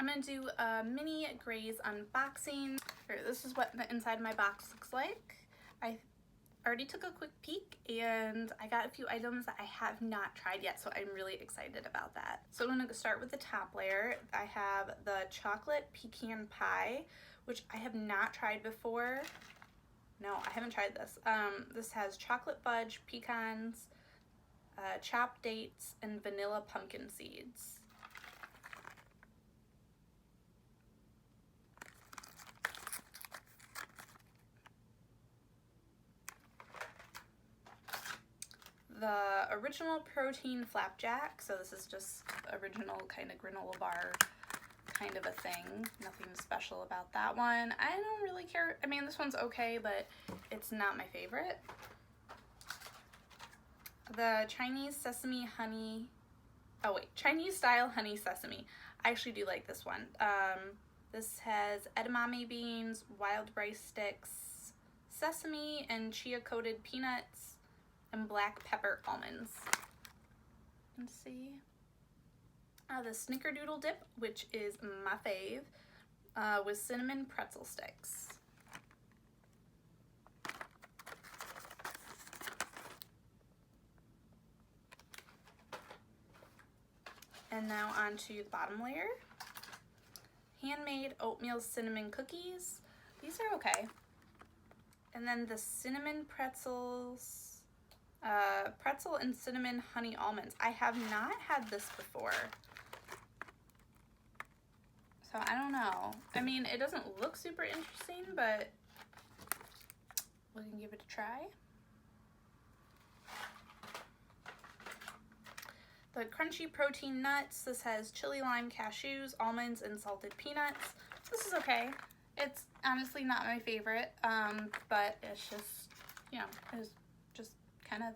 I'm going to do a mini Graze unboxing. Here, this is what the inside of my box looks like. I already took a quick peek and I got a few items that I have not tried yet, so I'm really excited about that. So I'm going to start with the top layer. I have the chocolate pecan pie, which I have not tried before. No, I haven't tried this. This has chocolate fudge, pecans, chopped dates, and vanilla pumpkin seeds. The original protein flapjack, so this is just original kind of granola bar kind of a thing. Nothing special about that one. I don't really care. I mean, this one's okay, but it's not my favorite. The Chinese sesame honey, Chinese style honey sesame. I actually do like this one. This has edamame beans, wild rice sticks, sesame and chia coated peanuts, and black pepper almonds. Let's see. The snickerdoodle dip, which is my fave, with cinnamon pretzel sticks. And now on to the bottom layer. Handmade oatmeal cinnamon cookies. These are okay. And then the cinnamon pretzels, pretzel and cinnamon honey almonds. I have not had this before, so I don't know. I mean, it doesn't look super interesting, but we can give it a try. The crunchy protein nuts. This has chili lime cashews, almonds, and salted peanuts. This is okay. It's honestly not my favorite, but it's just, you know, it's just kind of,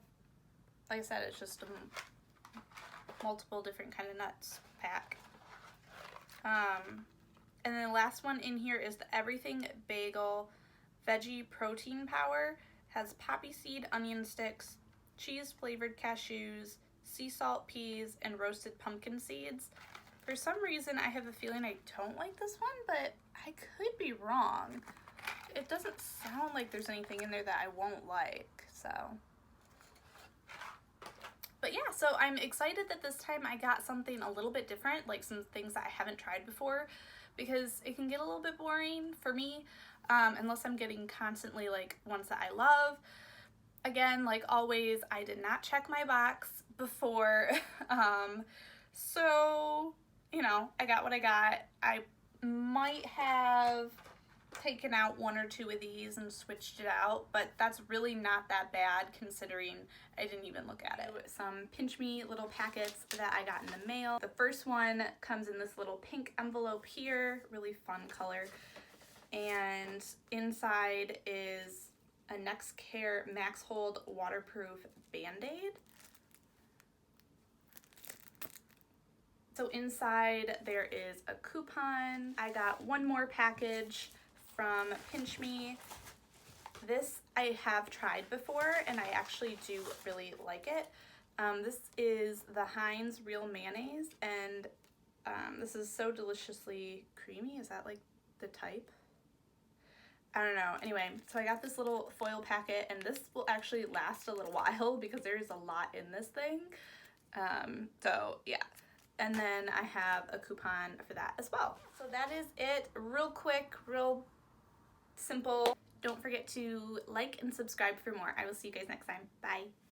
like I said, it's just a multiple different kind of nuts pack. And then the last one in here is the Everything Bagel Veggie Protein Power. Has poppy seed onion sticks, cheese flavored cashews, sea salt peas, and roasted pumpkin seeds. For some reason, I have a feeling I don't like this one, but I could be wrong. It doesn't sound like there's anything in there that I won't like, so. But yeah, so I'm excited that this time I got something a little bit different, like some things that I haven't tried before, because it can get a little bit boring for me, unless I'm getting constantly like ones that I love. Again, like always, I did not check my box before, so, you know, I got what I got. I might have taken out one or two of these and switched it out, but that's really not that bad considering I didn't even look at it. Some Pinch Me little packets that I got in the mail. The first one comes in this little pink envelope here, really fun color, and inside is a Nextcare Max Hold waterproof Band-Aid. So inside there is a coupon. I got one more package from Pinch Me. This I have tried before and I actually do really like it. This is the Heinz Real Mayonnaise, and this is so deliciously creamy. Is that like the type? I don't know. Anyway, so I got this little foil packet, and this will actually last a little while because there's a lot in this thing. So yeah. And then I have a coupon for that as well. So that is it. Real quick, real simple. Don't forget to like and subscribe for more. I will see you guys next time. Bye.